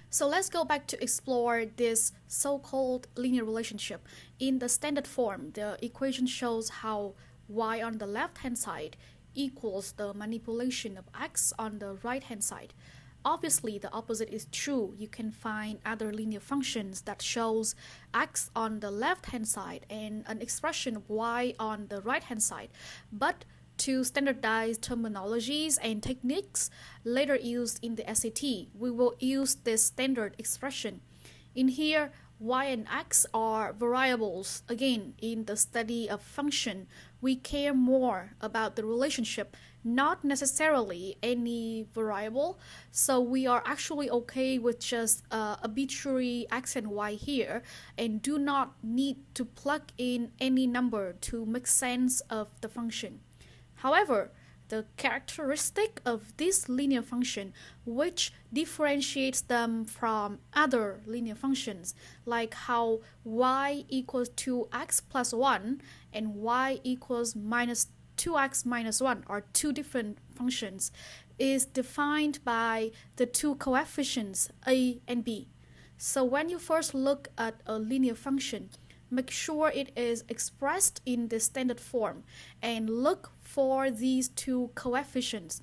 So let's go back to explore this so-called linear relationship. In the standard form, the equation shows how y on the left-hand side equals the manipulation of x on the right-hand side. Obviously, the opposite is true. You can find other linear functions that shows x on the left-hand side and an expression of y on the right-hand side. But to standardize terminologies and techniques later used in the SAT, we will use this standard expression. In here, y and x are variables. Again, in the study of function, we care more about the relationship, not necessarily any variable. So we are actually okay with just arbitrary x and y here and do not need to plug in any number to make sense of the function. However, the characteristic of this linear function which differentiates them from other linear functions, like how y equals 2x plus 1 and y equals minus 2x minus 1 are two different functions, is defined by the two coefficients a and b. So when you first look at a linear function, make sure it is expressed in the standard form and look for these two coefficients.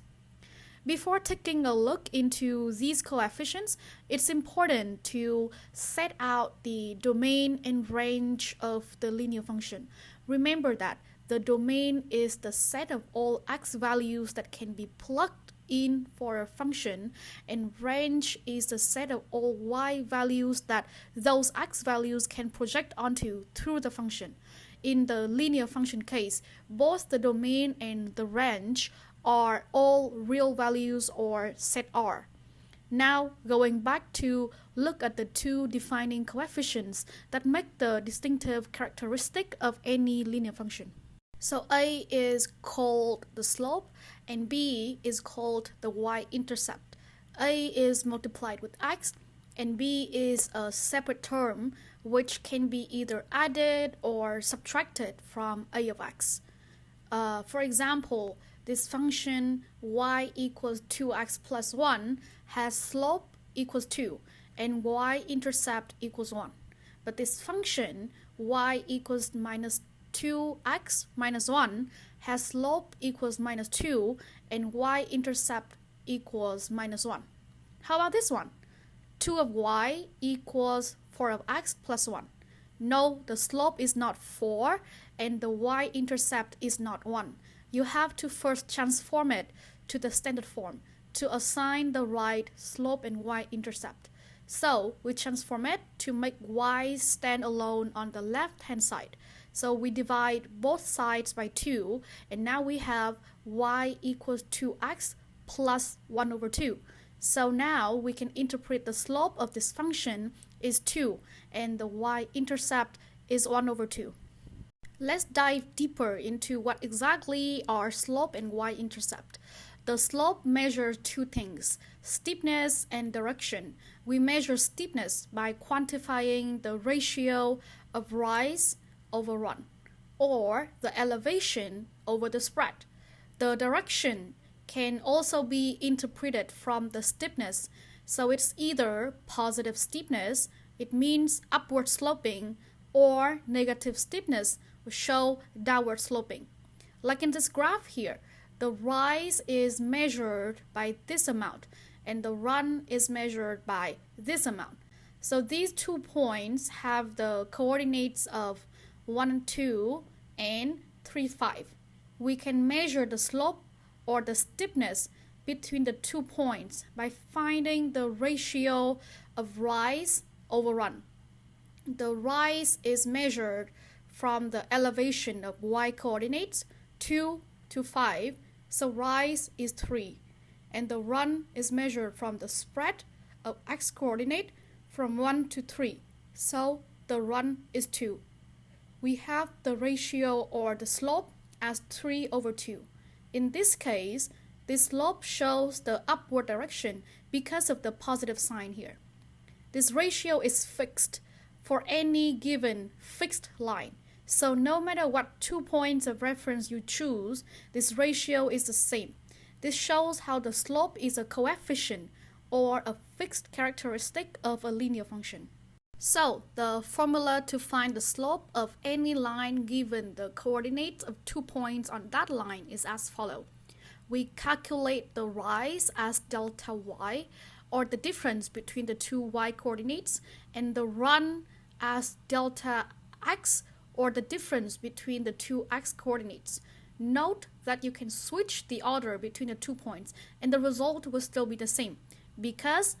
Before taking a look into these coefficients, it's important to set out the domain and range of the linear function. Remember that the domain is the set of all x values that can be plugged in for a function, and range is the set of all y values that those x values can project onto through the function. In the linear function case, both the domain and the range are all real values or set R. Now, going back to look at the two defining coefficients that make the distinctive characteristic of any linear function. So a is called the slope and b is called the y-intercept. A is multiplied with x and b is a separate term which can be either added or subtracted from a of x. For example, this function y equals 2x plus 1 has slope equals 2 and y-intercept equals 1. But this function y equals minus 2x minus 1 has slope equals minus 2 and y-intercept equals minus 1. How about this one? 2 of y equals 4 of x plus 1. No, the slope is not 4 and the y-intercept is not 1. You have to first transform it to the standard form to assign the right slope and y-intercept. So we transform it to make y stand alone on the left-hand side. So we divide both sides by 2, and now we have y equals 2x plus 1 over 2. So now we can interpret the slope of this function is 2, and the y-intercept is 1 over 2. Let's dive deeper into what exactly are slope and y-intercept. The slope measures two things, steepness and direction. We measure steepness by quantifying the ratio of rise over run, or the elevation over the spread. The direction can also be interpreted from the steepness, so it's either positive steepness, it means upward sloping, or negative steepness, which show downward sloping. Like in this graph here, the rise is measured by this amount, and the run is measured by this amount. So these 2 points have the coordinates of 1 and 2 and 3, 5. We can measure the slope or the steepness between the 2 points by finding the ratio of rise over run. The rise is measured from the elevation of y coordinates 2 to 5, so rise is 3, and the run is measured from the spread of x coordinate from 1 to 3, so the run is 2. We have the ratio or the slope as 3 over 2. In this case, this slope shows the upward direction because of the positive sign here. This ratio is fixed for any given fixed line. So no matter what 2 points of reference you choose, this ratio is the same. This shows how the slope is a coefficient or a fixed characteristic of a linear function. So, the formula to find the slope of any line given the coordinates of 2 points on that line is as follows. We calculate the rise as delta y, or the difference between the two y coordinates, and the run as delta x, or the difference between the two x coordinates. Note that you can switch the order between the 2 points and the result will still be the same, because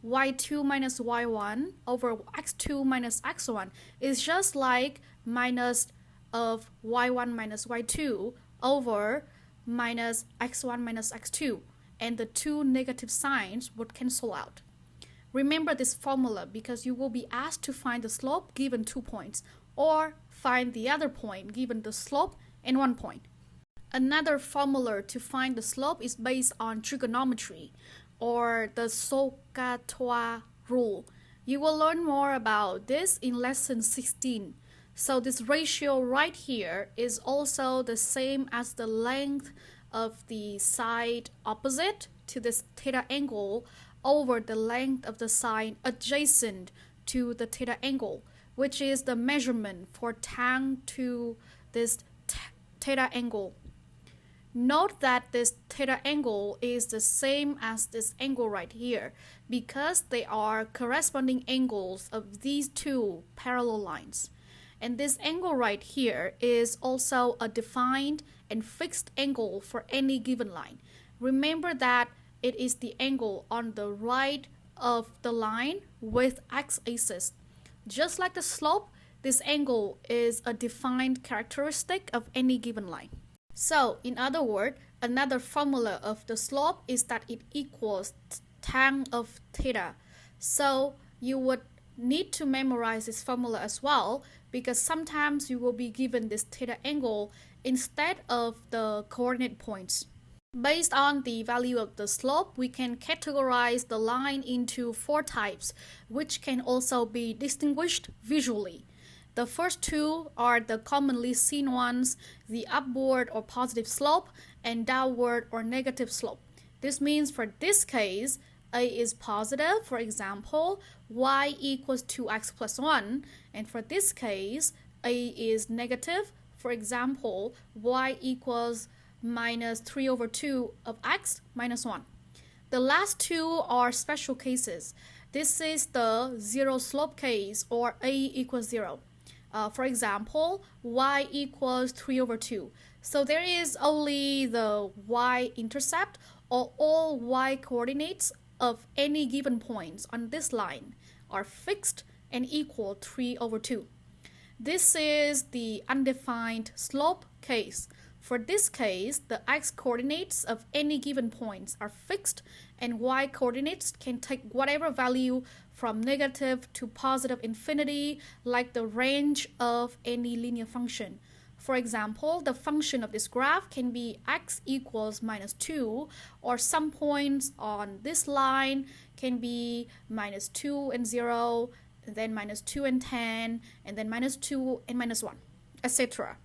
y2 minus y1 over x2 minus x1 is just like minus of y1 minus y2 over minus x1 minus x2, and the two negative signs would cancel out. Remember this formula because you will be asked to find the slope given 2 points, or find the other point given the slope and 1 point. Another formula to find the slope is based on trigonometry, or the SOHCAHTOA rule. You will learn more about this in lesson 16. So this ratio right here is also the same as the length of the side opposite to this theta angle over the length of the side adjacent to the theta angle, which is the measurement for tan to this theta angle. Note that this theta angle is the same as this angle right here because they are corresponding angles of these two parallel lines. And this angle right here is also a defined and fixed angle for any given line. Remember that it is the angle on the right of the line with x-axis. Just like the slope, this angle is a defined characteristic of any given line. So, in other words, another formula of the slope is that it equals tan of theta. So, you would need to memorize this formula as well because sometimes you will be given this theta angle instead of the coordinate points. Based on the value of the slope, we can categorize the line into 4 types, which can also be distinguished visually. The first two are the commonly seen ones, the upward or positive slope and downward or negative slope. This means for this case, A is positive, for example, y equals 2x plus 1. And for this case, A is negative, for example, y equals minus 3 over 2 of x minus 1. The last two are special cases. This is the zero slope case, or A equals 0. For example, y equals 3 over 2. So there is only the y-intercept, or all y coordinates of any given points on this line are fixed and equal 3 over 2. This is the undefined slope case. For this case, the x-coordinates of any given points are fixed and y-coordinates can take whatever value from negative to positive infinity, like the range of any linear function. For example, the function of this graph can be x equals minus 2, or some points on this line can be minus 2 and 0, and then minus 2 and 10, and then minus 2 and minus 1, etc.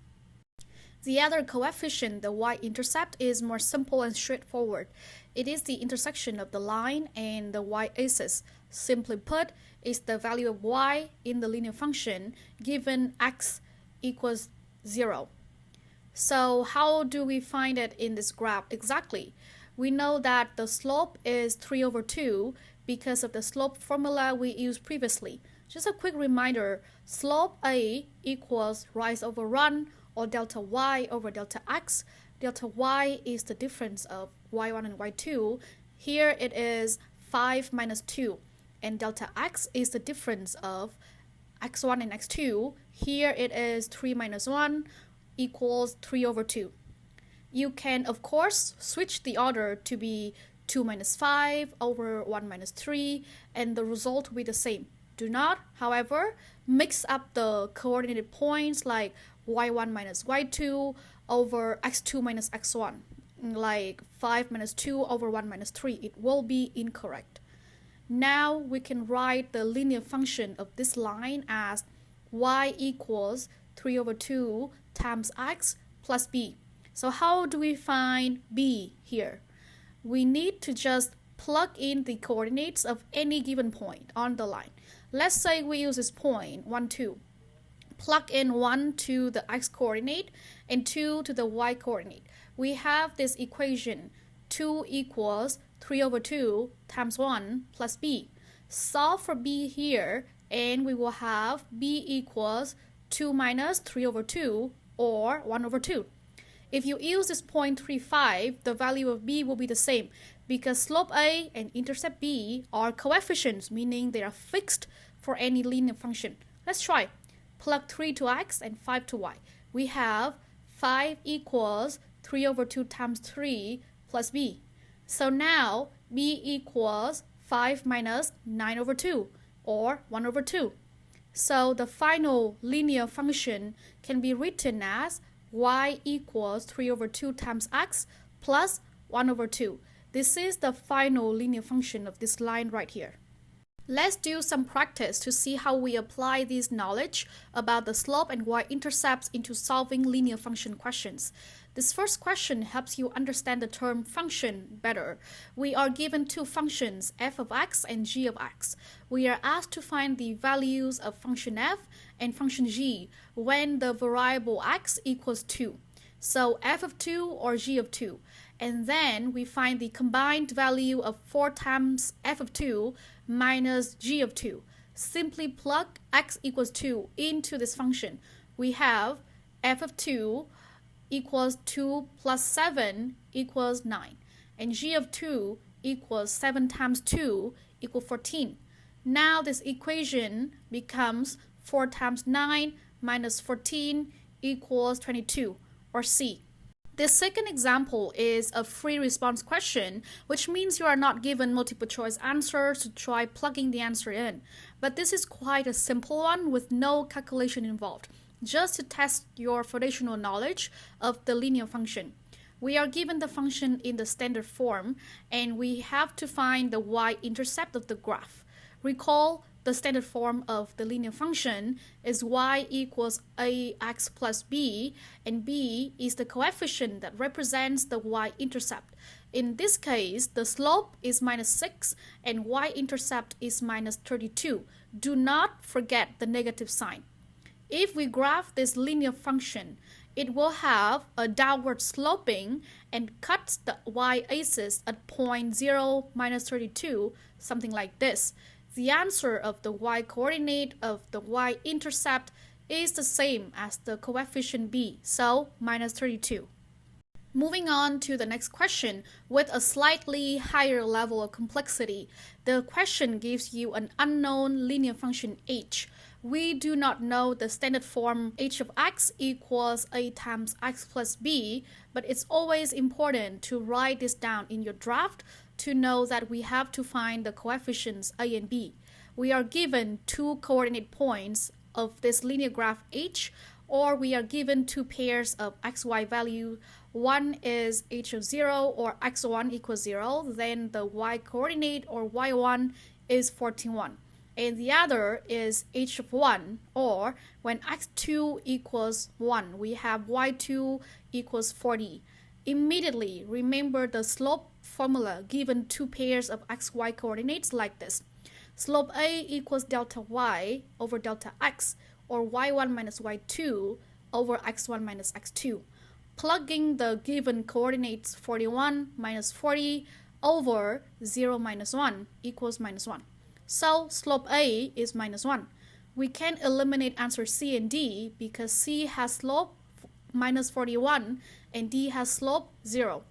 The other coefficient, the y-intercept, is more simple and straightforward. It is the intersection of the line and the y-axis. Simply put, is the value of y in the linear function given x equals 0. So how do we find it in this graph exactly? We know that the slope is 3 over 2 because of the slope formula we used previously. Just a quick reminder, slope A equals rise over run, or delta y over delta x. Delta y is the difference of y1 and y2. Here it is 5 minus 2. And delta x is the difference of x1 and x2. Here it is 3 minus 1 equals 3 over 2. You can, of course, switch the order to be 2 minus 5 over 1 minus 3, and the result will be the same. Do not, however, mix up the coordinated points like y1 minus y2 over x2 minus x1, like 5 minus 2 over 1 minus 3. It will be incorrect. Now we can write the linear function of this line as y equals 3 over 2 times x plus b. So how do we find b here? We need to just plug in the coordinates of any given point on the line. Let's say we use this point 1, 2. Plug in 1 to the x coordinate and 2 to the y coordinate. We have this equation 2 equals 3 over 2 times 1 plus b. Solve for b here and we will have b equals 2 minus 3 over 2 or 1 over 2. If you use this 0.35, the value of b will be the same because slope a and intercept b are coefficients, meaning they are fixed for any linear function. Let's try. Plug 3 to x and 5 to y. We have 5 equals 3 over 2 times 3 plus b. So now b equals 5 minus 9 over 2 or 1 over 2. So the final linear function can be written as y equals 3 over 2 times x plus 1 over 2. This is the final linear function of this line right here. Let's do some practice to see how we apply this knowledge about the slope and y-intercepts into solving linear function questions. This first question helps you understand the term function better. We are given two functions, f of x and g of x. We are asked to find the values of function f and function g when the variable x equals 2. So f of 2 or g of 2. And then we find the combined value of 4 times f of 2 minus g of 2. Simply plug x equals 2 into this function. We have f of 2 equals 2 plus 7 equals 9. And g of 2 equals 7 times 2 equals 14. Now this equation becomes 4 times 9 minus 14 equals 22, or C. This second example is a free response question, which means you are not given multiple choice answers to try plugging the answer in. But this is quite a simple one with no calculation involved, just to test your foundational knowledge of the linear function. We are given the function in the standard form, and we have to find the y-intercept of the graph. Recall, the standard form of the linear function is y equals ax plus b, and b is the coefficient that represents the y-intercept. In this case, the slope is minus 6 and y-intercept is minus 32. Do not forget the negative sign. If we graph this linear function, it will have a downward sloping and cuts the y-axis at point 0, minus 32, something like this. The answer of the y-coordinate of the y-intercept is the same as the coefficient b, so minus 32. Moving on to the next question with a slightly higher level of complexity. The question gives you an unknown linear function h. We do not know the standard form h of x equals a times x plus b, but it's always important to write this down in your draft to know that we have to find the coefficients a and b. We are given two coordinate points of this linear graph h, or we are given two pairs of xy value. One is h of 0 or x1 equals 0, then the y coordinate or y1 is 41. And the other is h of 1, or when x2 equals 1, we have y2 equals 40. Immediately remember the slope formula given two pairs of xy coordinates like this. Slope a equals delta y over delta x, or y1 minus y2 over x1 minus x2. Plugging the given coordinates 41 minus 40 over 0 minus 1 equals minus 1. So slope a is minus 1. We can eliminate answer C and D because C has slope minus 41 and D has slope 0.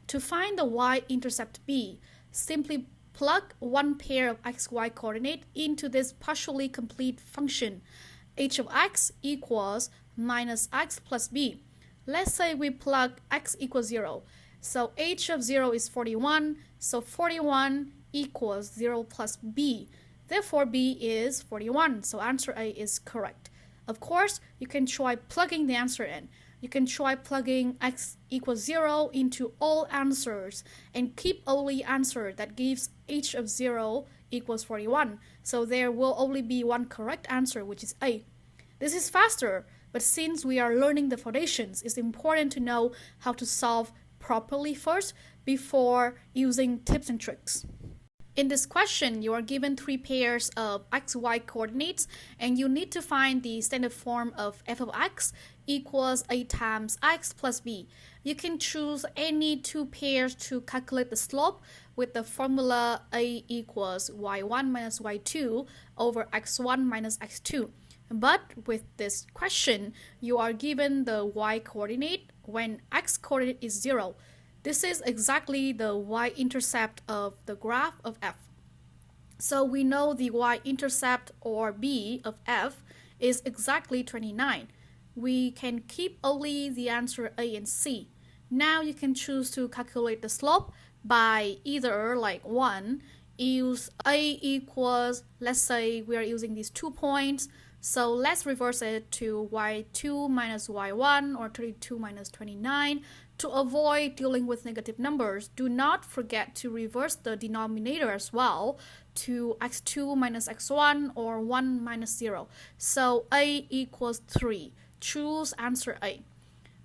To find the y-intercept b, simply plug one pair of xy coordinate into this partially complete function. H of x equals minus x plus b. Let's say we plug x equals 0. So h of 0 is 41, so 41 equals 0 plus b. Therefore, b is 41, so answer A is correct. Of course, you can try plugging the answer in. You can try plugging x equals 0 into all answers and keep only answer that gives h of 0 equals 41. So there will only be one correct answer, which is A. This is faster, but since we are learning the foundations, it's important to know how to solve properly first before using tips and tricks. In this question, you are given 3 pairs of xy coordinates, and you need to find the standard form of f of x equals a times x plus b. You can choose any 2 pairs to calculate the slope with the formula a equals y1 minus y2 over x1 minus x2. But with this question, you are given the y coordinate when x coordinate is 0. This is exactly the y-intercept of the graph of f. So we know the y-intercept or b of f is exactly 29. We can keep only the answer a and c. Now you can choose to calculate the slope by either like 1, use a equals, let's say we are using these 2 points, so let's reverse it to y2 minus y1 or 32 minus 29. To avoid dealing with negative numbers, do not forget to reverse the denominator as well to x2 minus x1 or 1 minus 0. So a equals 3. Choose answer A.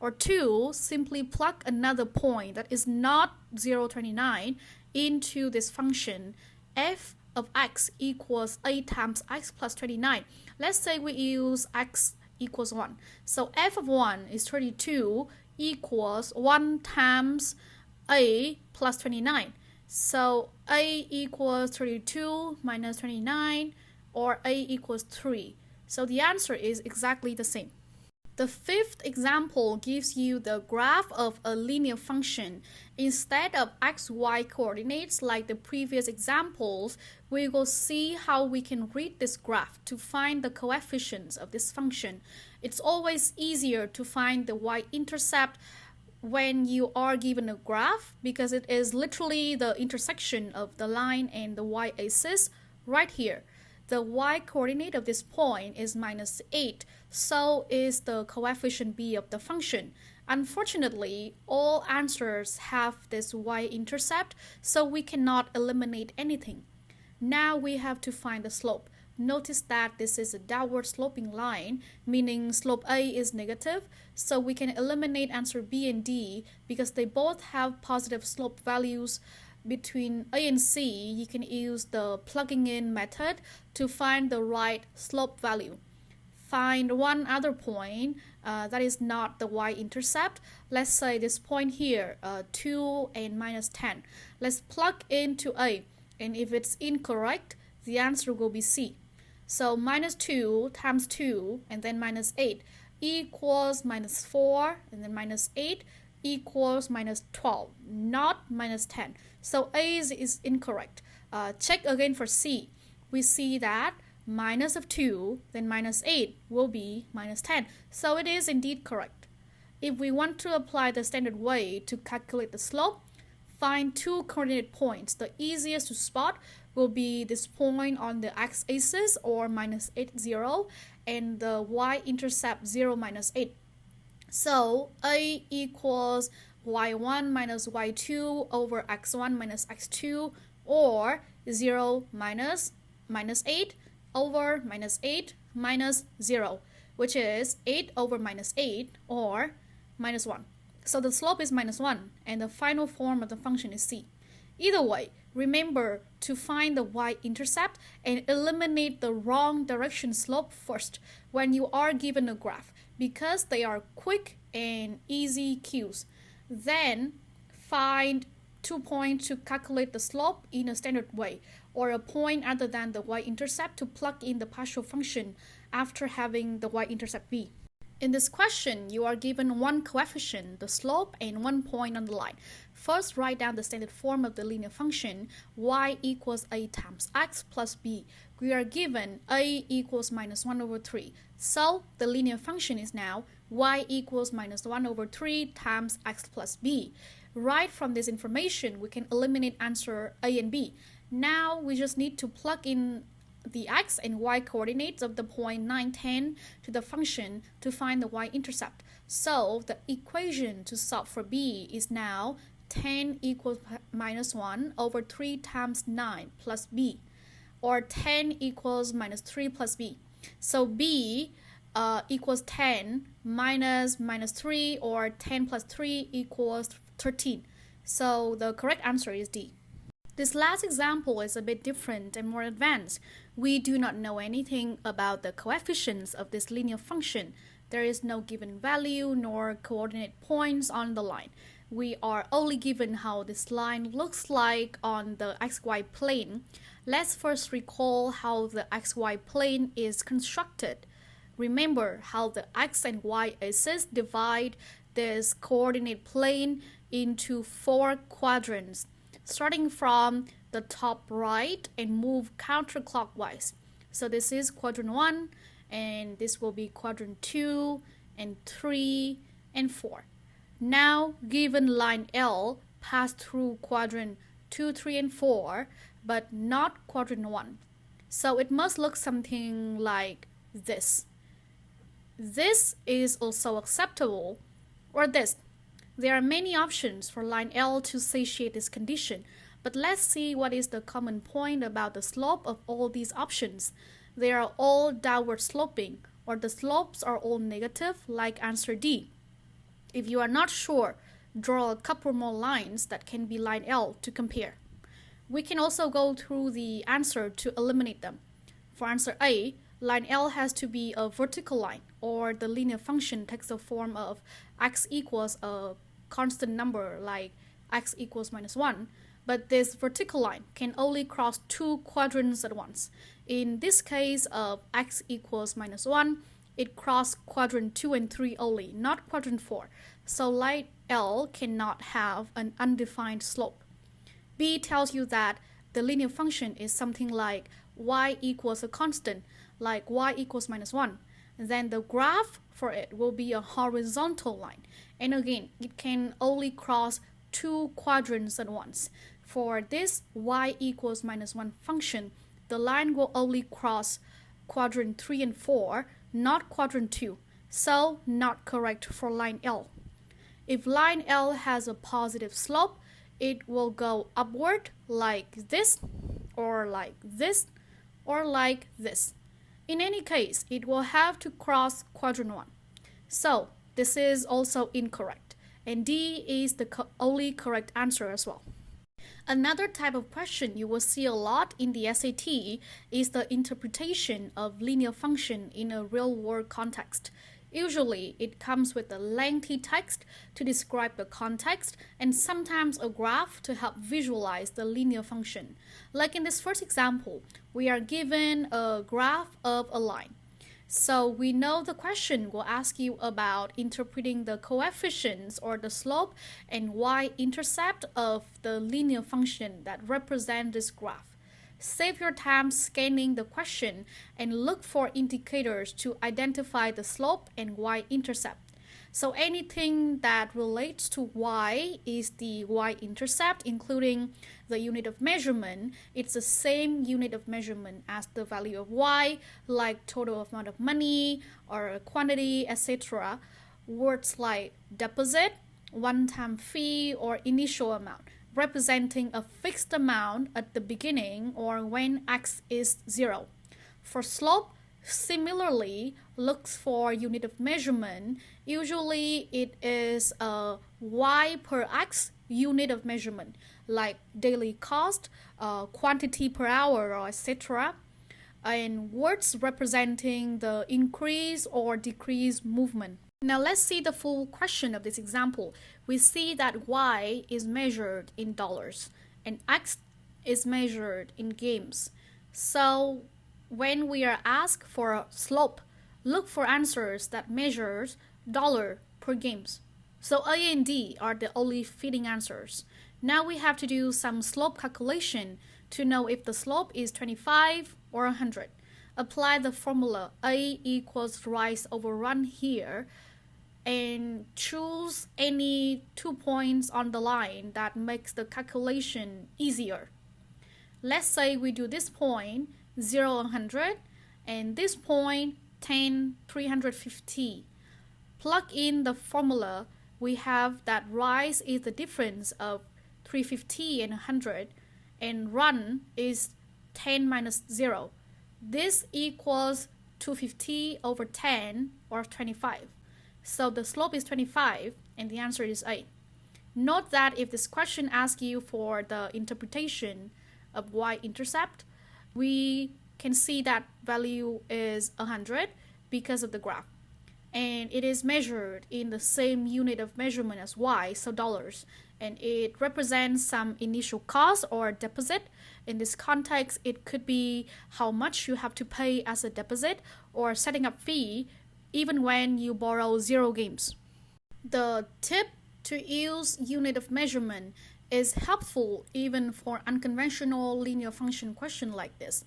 Or 2, simply plug another point that is not 0, 29 into this function. F of x equals a times x plus 29. Let's say we use x equals 1. So f of 1 is 32 equals 1 times a plus 29. So a equals 32 minus 29, or a equals 3. So the answer is exactly the same. The 5th example gives you the graph of a linear function. Instead of xy coordinates like the previous examples, we will see how we can read this graph to find the coefficients of this function. It's always easier to find the y-intercept when you are given a graph because it is literally the intersection of the line and the y-axis right here. The y-coordinate of this point is minus 8, so is the coefficient b of the function. Unfortunately, all answers have this y-intercept, so we cannot eliminate anything. Now we have to find the slope. Notice that this is a downward sloping line, meaning slope A is negative, so we can eliminate answer B and D because they both have positive slope values. Between A and C, you can use the plugging in method to find the right slope value. Find one other point that is not the y-intercept. Let's say this point here, 2 and minus 10. Let's plug into A, and if it's incorrect, the answer will be C. So minus 2 times 2 and then minus 8 equals minus 4 and then minus 8 equals minus 12, not minus 10. So A is incorrect. Check again for C. We see that minus of 2, then minus 8 will be minus 10. So it is indeed correct. If we want to apply the standard way to calculate the slope, find 2 coordinate points. The easiest to spot will be this point on the x-axis or minus 8, 0, and the y-intercept 0, minus 8. So A equals y1 minus y2 over x1 minus x2, or 0 minus 8 over minus 8 minus 0, which is 8 over minus 8 or minus 1. So the slope is minus 1 and the final form of the function is C. Either way, remember to find the y-intercept and eliminate the wrong direction slope first when you are given a graph, because they are quick and easy cues. Then find 2 points to calculate the slope in a standard way, or a point other than the y-intercept to plug in the partial function after having the y-intercept b. In this question, you are given one coefficient, the slope, and 1 point on the line. First, write down the standard form of the linear function, y equals a times x plus b. We are given a equals minus 1 over 3. So, the linear function is now y equals minus 1 over 3 times x plus b. Right from this information, we can eliminate answer a and b. Now, we just need to plug in the x and y coordinates of the point 9, 10 to the function to find the y-intercept. So the equation to solve for b is now 10 equals minus 1 over 3 times 9 plus b, or 10 equals minus 3 plus b. So b equals 10 minus 3, or 10 plus 3 equals 13. So the correct answer is D. This last example is a bit different and more advanced. We do not know anything about the coefficients of this linear function. There is no given value nor coordinate points on the line. We are only given how this line looks like on the xy plane. Let's first recall how the xy plane is constructed. Remember how the x and y axis divide this coordinate plane into 4 quadrants, starting from the top right and move counterclockwise. So this is quadrant 1, and this will be quadrant 2 and 3 and 4. Now, given line L passed through quadrant 2, 3, and 4, but not quadrant 1. So it must look something like this. This is also acceptable, or this. There are many options for line L to satiate this condition, but let's see what is the common point about the slope of all these options. They are all downward sloping, or the slopes are all negative, like answer D. If you are not sure, draw a couple more lines that can be line L to compare. We can also go through the answer to eliminate them. For answer A, line L has to be a vertical line, or the linear function takes the form of x equals a constant number like x equals minus 1, but this vertical line can only cross 2 quadrants at once. In this case of x equals minus 1, it crossed quadrant 2 and 3 only, not quadrant 4, so line L cannot have an undefined slope. B tells you that the linear function is something like y equals a constant, like y equals minus 1. Then the graph for it will be a horizontal line. And again, it can only cross 2 quadrants at once. For this y equals minus 1 function, the line will only cross quadrant 3 and 4, not quadrant 2. So not correct for line L. If line L has a positive slope, it will go upward like this, or like this, or like this. In any case, it will have to cross quadrant 1. So this is also incorrect, and D is the only correct answer as well. Another type of question you will see a lot in the SAT is the interpretation of linear function in a real-world context. Usually, it comes with a lengthy text to describe the context and sometimes a graph to help visualize the linear function. Like in this first example, we are given a graph of a line. So we know the question will ask you about interpreting the coefficients or the slope and y-intercept of the linear function that represent this graph. Save your time scanning the question and look for indicators to identify the slope and y-intercept. So anything that relates to y is the y-intercept, including the unit of measurement. It's the same unit of measurement as the value of y, like total amount of money or quantity, etc. Words like deposit, one-time fee, or initial amount, representing a fixed amount at the beginning or when x is 0. For slope, similarly, looks for unit of measurement. Usually it is a y per x unit of measurement, like daily cost, quantity per hour, or etc. And words representing the increase or decrease movement. Now let's see the full question of this example. We see that y is measured in dollars and x is measured in games. So when we are asked for a slope, look for answers that measures dollar per games. So A and D are the only fitting answers. Now we have to do some slope calculation to know if the slope is 25 or 100. Apply the formula A equals rise over run here and choose any 2 points on the line that makes the calculation easier. Let's say we do this point 0 100 and this point 10 350. Plug in the formula. We have that rise is the difference of 350 and 100 and run is 10 minus 0. This equals 250 over 10 or 25. So the slope is 25 and the answer is A. Note that if this question asks you for the interpretation of y-intercept, we can see that value is 100 because of the graph. And it is measured in the same unit of measurement as y, so dollars. And it represents some initial cost or deposit. In this context, it could be how much you have to pay as a deposit or setting up fee even when you borrow 0 games. The tip to use unit of measurement is helpful even for unconventional linear function question like this.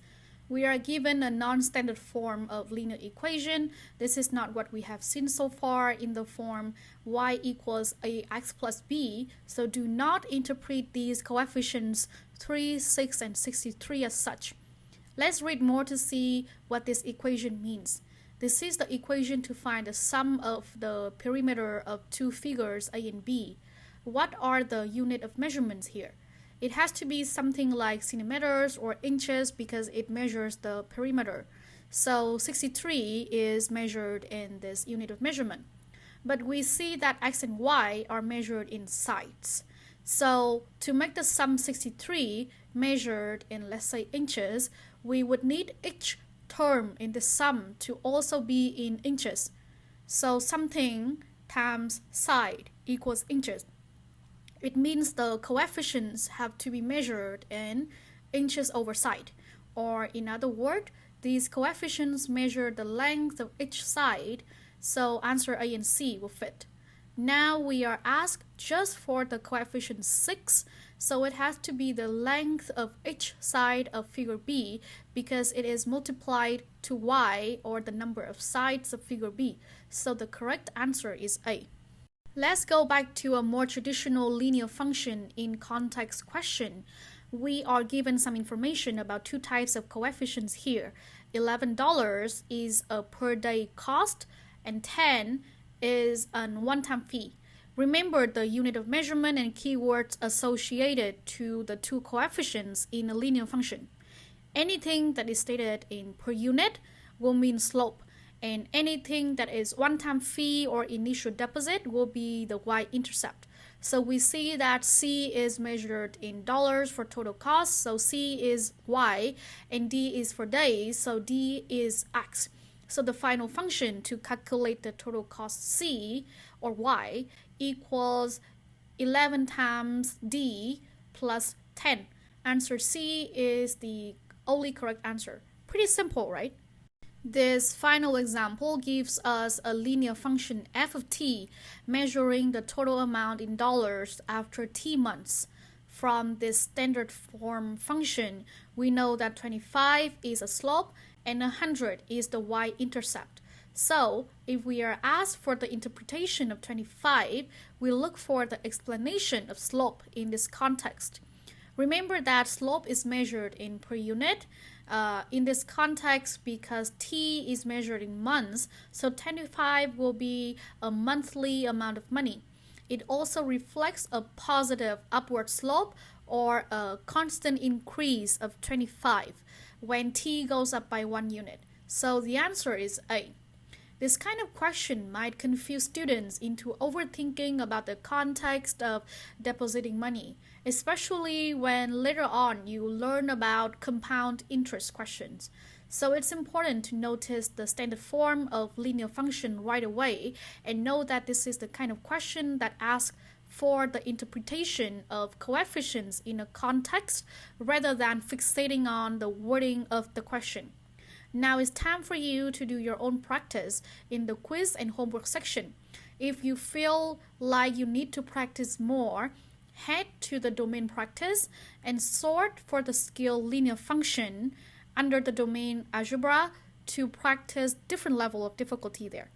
We are given a non-standard form of linear equation. This is not what we have seen so far in the form y equals ax plus b, so do not interpret these coefficients 3, 6, and 63 as such. Let's read more to see what this equation means. This is the equation to find the sum of the perimeter of two figures a and b. What are the unit of measurements here? It has to be something like centimeters or inches because it measures the perimeter. So 63 is measured in this unit of measurement. But we see that x and y are measured in sides. So to make the sum 63 measured in, let's say, inches, we would need each term in the sum to also be in inches. So something times side equals inches. It means the coefficients have to be measured in inches over side. Or in other words, these coefficients measure the length of each side, so answer A and C will fit. Now we are asked just for the coefficient 6, so it has to be the length of each side of figure B because it is multiplied to y, or the number of sides of figure B. So the correct answer is A. Let's go back to a more traditional linear function in context question. We are given some information about two types of coefficients here. $11 is a per day cost and 10 is a one-time fee. Remember the unit of measurement and keywords associated to the two coefficients in a linear function. Anything that is stated in per unit will mean slope, and anything that is one-time fee or initial deposit will be the y-intercept. So we see that C is measured in dollars for total cost, so C is y, and D is for days, so D is x. So the final function to calculate the total cost C, or y, equals 11 times D plus 10. Answer C is the only correct answer. Pretty simple, right? This final example gives us a linear function f of t measuring the total amount in dollars after t months. From this standard form function, we know that 25 is a slope and 100 is the y-intercept. So, if we are asked for the interpretation of 25, we look for the explanation of slope in this context. Remember that slope is measured in per unit. In this context, because t is measured in months, so 25 will be a monthly amount of money. It also reflects a positive upward slope or a constant increase of 25 when t goes up by 1 unit. So the answer is A. This kind of question might confuse students into overthinking about the context of depositing money, especially when later on you learn about compound interest questions. So it's important to notice the standard form of linear function right away and know that this is the kind of question that asks for the interpretation of coefficients in a context rather than fixating on the wording of the question. Now it's time for you to do your own practice in the quiz and homework section. If you feel like you need to practice more, head to the domain practice and sort for the skill linear function under the domain algebra to practice different level of difficulty there.